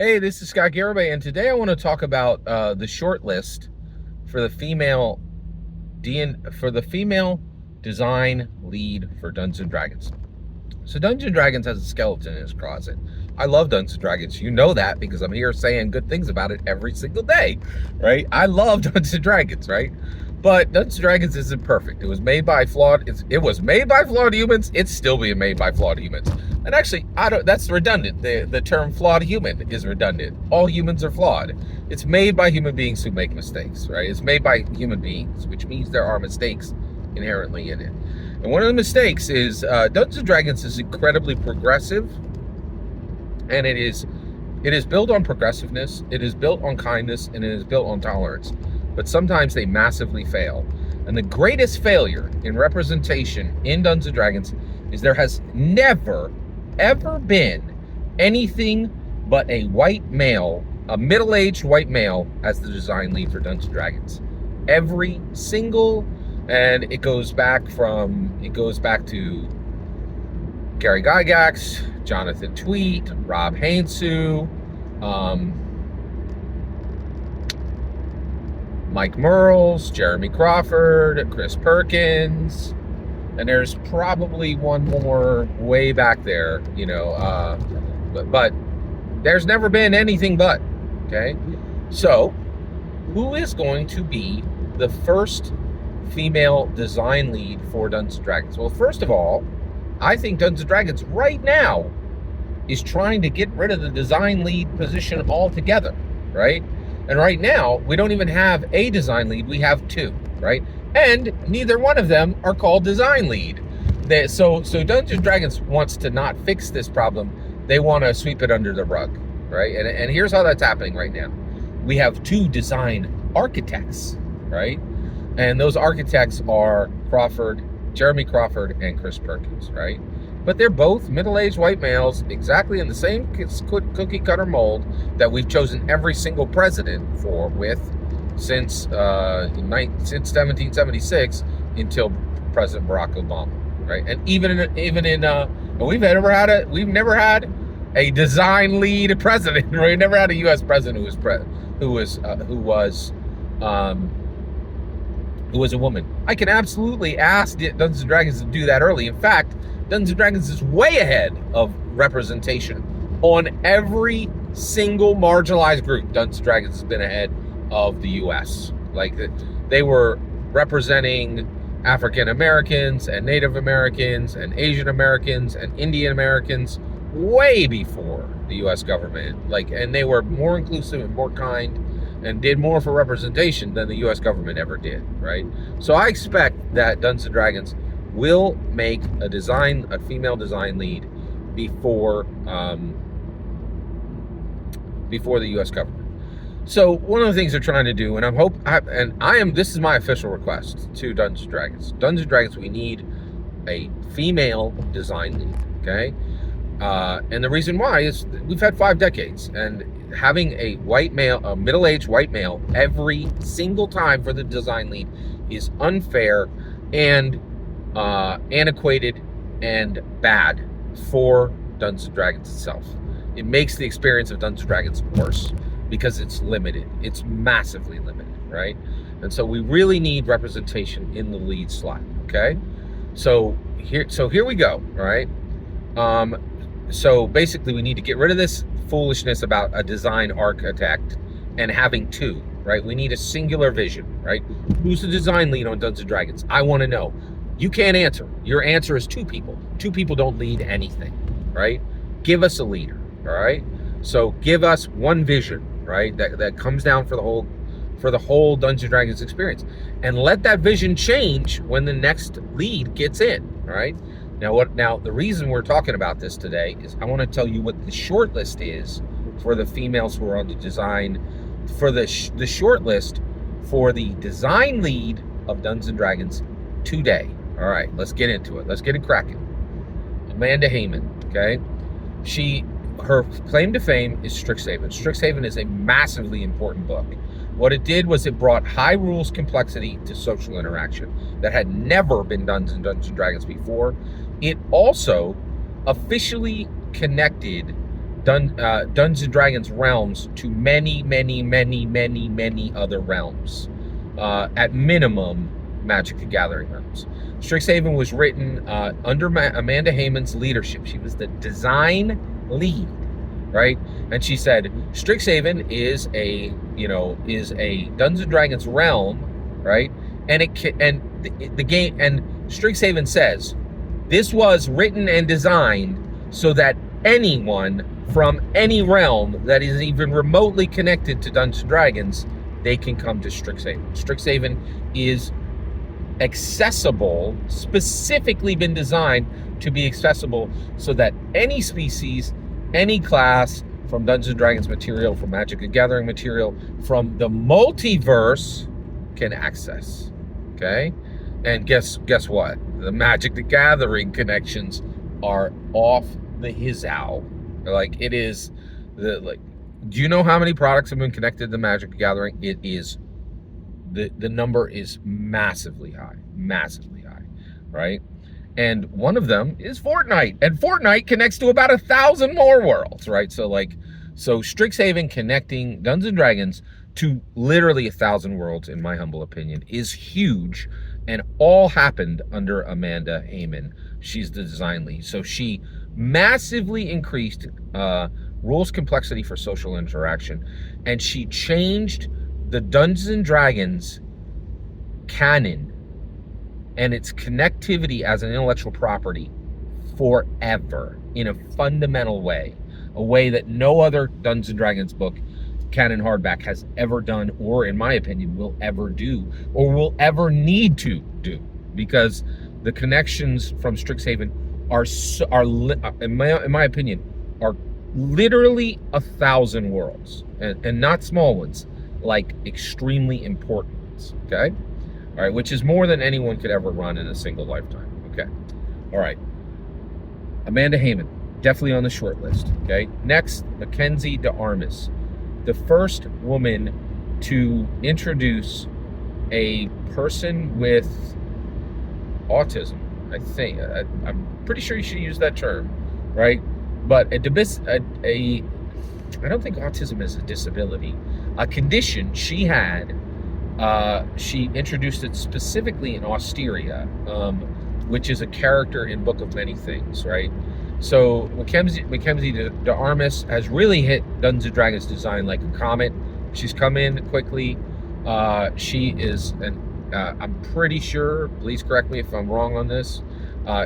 Hey, this is Scott Garibay, and today I want to talk about the short list for the female design lead for Dungeons and Dragons. So Dungeons and Dragons has a skeleton in his closet. I love Dungeons and Dragons. You know that because I'm here saying good things about it every single day, right? I love Dungeons and Dragons, right? But Dungeons and Dragons isn't perfect. It was made by flawed. It was made by flawed humans. It's still being made by flawed humans. And actually, that's redundant. The term flawed human is redundant. All humans are flawed. It's made by human beings who make mistakes, right? It's made by human beings, which means there are mistakes inherently in it. And one of the mistakes is Dungeons and Dragons is incredibly progressive, and it is built on progressiveness, it is built on kindness, and it is built on tolerance. But sometimes they massively fail. And the greatest failure in representation in Dungeons and Dragons is there has never, ever been anything but a white male, a middle-aged white male, as the design lead for Dungeons and Dragons. Every single, and it goes back to Gary Gygax, Jonathan Tweet, Rob Hainsou, Mike Merles, Jeremy Crawford, Chris Perkins, and there's probably one more way back there, but there's never been anything but, okay? So, who is going to be the first female design lead for Dungeons & Dragons? Well, first of all, I think Dungeons & Dragons right now is trying to get rid of the design lead position altogether, right? And right now, we don't even have a design lead, we have two, right? And neither one of them are called design lead. So Dungeons & Dragons wants to not fix this problem. They want to sweep it under the rug, right? And here's how that's happening right now. We have two design architects, right? And those architects are Jeremy Crawford and Chris Perkins, right? But they're both middle-aged white males, exactly in the same cookie-cutter mold that we've chosen every single president since 1776 until President Barack Obama, right? And we've never had a design lead president. Right? We've never had a U.S. president who was a woman. I can absolutely ask Dungeons & Dragons to do that early. In fact, Dungeons & Dragons is way ahead of representation on every single marginalized group. Dungeons & Dragons has been ahead of the U.S. Like, they were representing African Americans and Native Americans and Asian Americans and Indian Americans way before the U.S. government. And they were more inclusive and more kind and did more for representation than the U.S. government ever did, right? So I expect that Dungeons & Dragons will make a female design lead before the U.S. government. So one of the things they're trying to do, this is my official request to Dungeons & Dragons. Dungeons & Dragons, we need a female design lead, okay? And the reason why is we've had 5 decades, and having a middle-aged white male every single time for the design lead is unfair and antiquated and bad for Dungeons & Dragons itself. It makes the experience of Dungeons & Dragons worse because it's limited. It's massively limited, right? And so we really need representation in the lead slot, okay? So here we go, all right? So basically we need to get rid of this foolishness about a design architect and having two, right? We need a singular vision, right? Who's the design lead on Dungeons & Dragons? I want to know. You can't answer. Your answer is 2 people. 2 people don't lead anything, right? Give us a leader, all right? So give us one vision, right? That comes down for the whole Dungeons & Dragons experience, and let that vision change when the next lead gets in, all right? Now the reason we're talking about this today is I want to tell you what the short list is for the females who are on the design, for the short list for the design lead of Dungeons & Dragons today. All right, let's get into it. Let's get it cracking. Amanda Hamon, okay? Her claim to fame is Strixhaven. Strixhaven is a massively important book. What it did was it brought high rules complexity to social interaction that had never been done in Dungeons & Dragons before. It also officially connected Dungeons and Dragons realms to many, many, many, many, many other realms. At minimum, Magic the Gathering realms. Strixhaven was written under Amanda Hamon's leadership. She was the design lead, right? And she said Strixhaven is a Dungeons and Dragons realm, right? And the game, and Strixhaven says this was written and designed so that anyone from any realm that is even remotely connected to Dungeons and Dragons, they can come to Strixhaven. Strixhaven is accessible, specifically been designed to be accessible so that any species, any class, from Dungeons and Dragons material, from Magic the Gathering material, from the multiverse, can access. Okay? And guess what? The Magic the Gathering connections are off the hizzow. Like, it is do you know how many products have been connected to the Magic the Gathering? It is the number is massively high, right? And one of them is Fortnite, and Fortnite connects to about 1,000 more worlds, right? So Strixhaven connecting Dungeons and Dragons to literally 1,000 worlds, in my humble opinion, is huge, and all happened under Amanda Hamon. She's the design lead, so she massively increased rules complexity for social interaction, and she changed the Dungeons and Dragons canon and its connectivity as an intellectual property forever, in a fundamental way, a way that no other Dungeons and Dragons book, canon hardback, has ever done, or in my opinion will ever do, or will ever need to do, because the connections from Strixhaven in my opinion, are literally 1,000 worlds, and not small ones, like extremely important ones. Okay, all right, which is more than anyone could ever run in a single lifetime. Okay, all right. Amanda Hamon, definitely on the short list. Okay, next, Makenzie de Armas, the first woman to introduce a person with autism. I think I'm pretty sure you should use that term, right? But I don't think autism is a disability. A condition she had, she introduced it specifically in Austeria, which is a character in Book of Many Things, right? So Makenzie de Armas has really hit Dungeons and Dragons design like a comet. She's come in quickly. She is I'm pretty sure, please correct me if I'm wrong on this,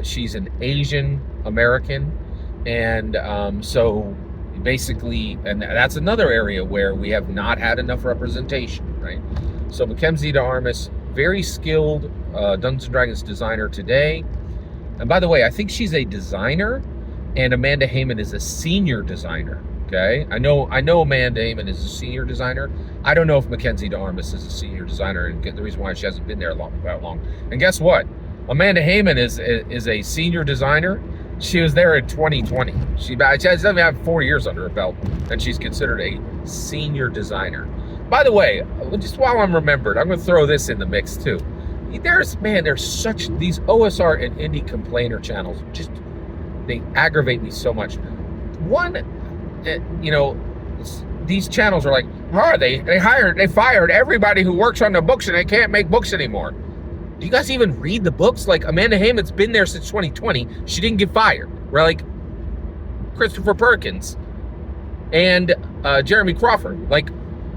she's an Asian American, and so basically, and that's another area where we have not had enough representation, right? So Makenzie de Armas, very skilled Dungeons and Dragons designer today. And by the way, I think she's a designer, and Amanda Hamon is a senior designer. Okay, I know Amanda Hamon is a senior designer. I don't know if Makenzie de Armas is a senior designer, and the reason why she hasn't been there that long. And guess what? Amanda Hamon is a senior designer. She was there in 2020. She doesn't have 4 years under her belt, and she's considered a senior designer. By the way, just while I'm remembered, I'm going to throw this in the mix too. There's such, these OSR and indie complainer channels, just, they aggravate me so much. One, these channels are like, they fired everybody who works on the books and they can't make books anymore. Do you guys even read the books? Like, Amanda Hamon's been there since 2020. She didn't get fired. We're like Christopher Perkins and Jeremy Crawford. Like,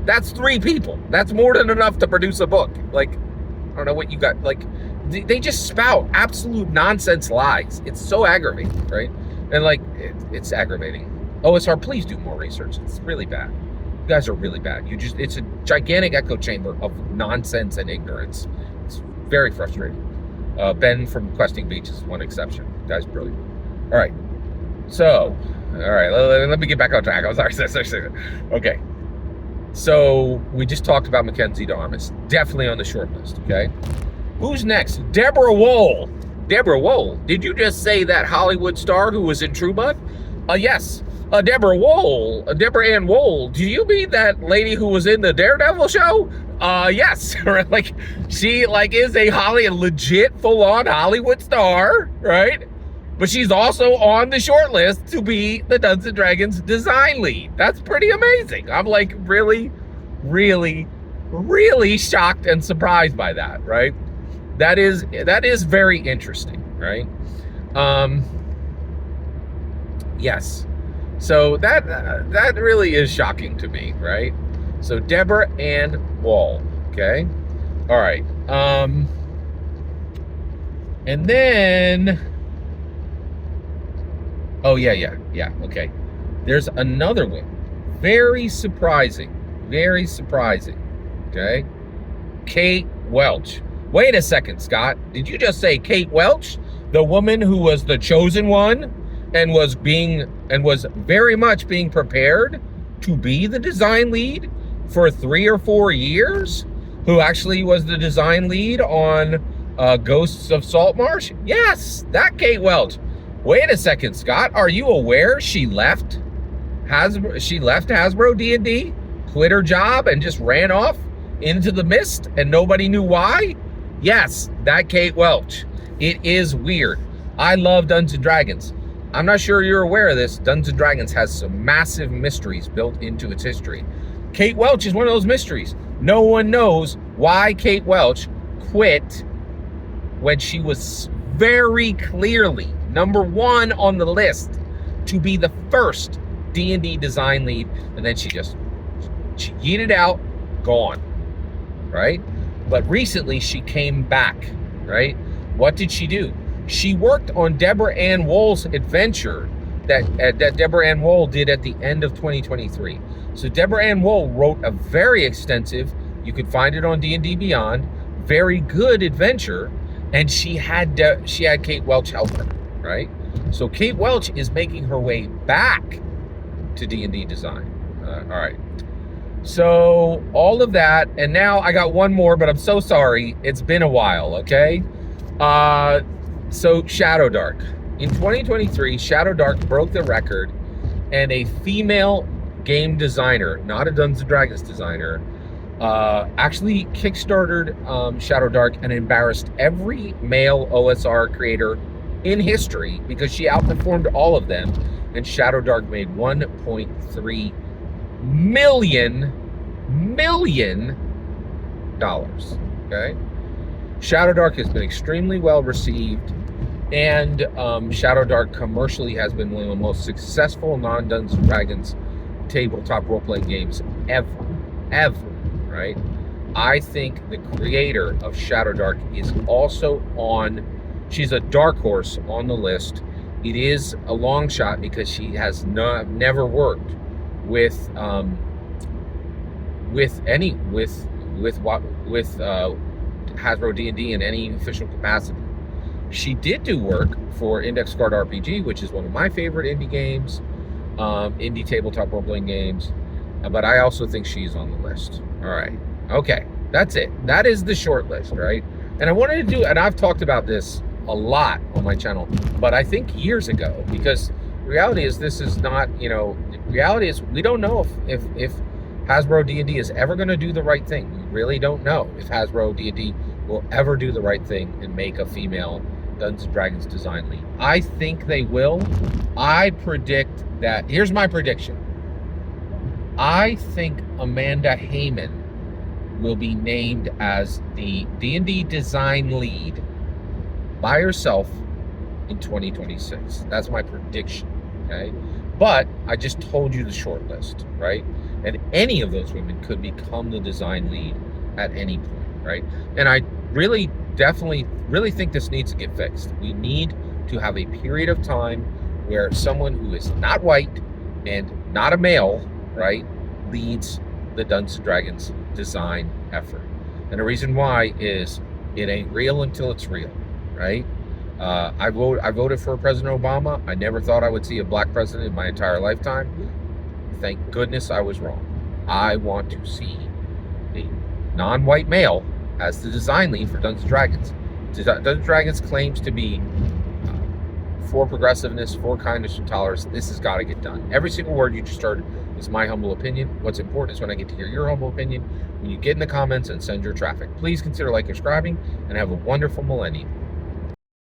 that's 3 people. That's more than enough to produce a book. Like, I don't know what you got. Like, they just spout absolute nonsense lies. It's so aggravating, right? And like, it's aggravating. OSR, please do more research. It's really bad. You guys are really bad. It's a gigantic echo chamber of nonsense and ignorance. It's very frustrating. Ben from Questing Beach is one exception. The guy's brilliant. All right. So, let me get back on track. I'm sorry. Okay. So, we just talked about Makenzie de Armas. Definitely on the short list, okay? Who's next? Deborah Wohl. Deborah Wohl. Did you just say that Hollywood star who was in True Blood? Yes. Deborah Ann Wohl. Do you mean that lady who was in the Daredevil show? Yes. Like, she is a legit full-on Hollywood star, right? but she's also on the short list to be the Dungeons & Dragons design lead. That's pretty amazing. I'm like really, really, really shocked and surprised by that, right? That is very interesting, right? Yes. So that really is shocking to me, right? So Deborah and Wohl, okay? All right. And then, oh yeah, okay. There's another one. Very surprising, okay? Kate Welch. Wait a second, Scott. Did you just say Kate Welch? The woman who was the chosen one and was very much being prepared to be the design lead for 3 or 4 years, who actually was the design lead on Ghosts of Saltmarsh? Yes, that Kate Welch. Wait a second, Scott. Are you aware she left Hasbro D&D, quit her job, and just ran off into the mist, and nobody knew why? Yes, that Kate Welch. It is weird. I love Dungeons & Dragons. I'm not sure you're aware of this. Dungeons & Dragons has some massive mysteries built into its history. Kate Welch is one of those mysteries. No one knows why Kate Welch quit when she was very clearly #1 on the list to be the first D&D design lead, and then she yeeted out, gone, right? But recently she came back, right? What did she do? She worked on Deborah Ann Wohl's adventure that Deborah Ann Wohl did at the end of 2023. So Deborah Ann Wohl wrote a very extensive, you could find it on D&D Beyond, very good adventure, and she had Kate Welch help her, right? So Kate Welch is making her way back to D&D design. All right. So all of that, and now I got one more, but I'm so sorry. It's been a while, okay? So Shadow Dark. In 2023, Shadow Dark broke the record, and a female game designer, not a Dungeons & Dragons designer, actually kickstarted Shadow Dark and embarrassed every male OSR creator in history because she outperformed all of them, and Shadow Dark made $1.3 million, okay? Shadow Dark has been extremely well received, and Shadow Dark commercially has been one of the most successful non-Dungeons & Dragons tabletop role-playing games ever, right? I think the creator of Shadow Dark is also she's a dark horse on the list. It is a long shot because she has never worked with Hasbro D&D in any official capacity. She did do work for Index Card RPG, which is one of my favorite indie games, indie tabletop role-playing games, but I also think she's on the list. All right, okay, that's it. That is the short list, right? And I wanted to do, and I've talked about this a lot on my channel, but I think years ago, because the reality is this is not, the reality is we don't know if Hasbro D&D is ever going to do the right thing. We really don't know if Hasbro D&D will ever do the right thing and make a female Dungeons & Dragons design lead. I think they will. I predict that, here's my prediction. I think Amanda Hamon will be named as the D&D design lead by herself in 2026. That's my prediction, okay? But I just told you the short list, right? And any of those women could become the design lead at any point, right? And I really, definitely, really think this needs to get fixed. We need to have a period of time where someone who is not white and not a male, right, leads the Dungeons & Dragons design effort. And the reason why is it ain't real until it's real, right? I voted for President Obama. I never thought I would see a black president in my entire lifetime. Thank goodness I was wrong. I want to see a non-white male as the design lead for Dungeons & Dragons. Dungeons & Dragons claims to be for progressiveness, for kindness and tolerance. This has got to get done. Every single word you just heard is my humble opinion. What's important is when I get to hear your humble opinion, when you get in the comments and send your traffic. Please consider subscribing, and have a wonderful millennium.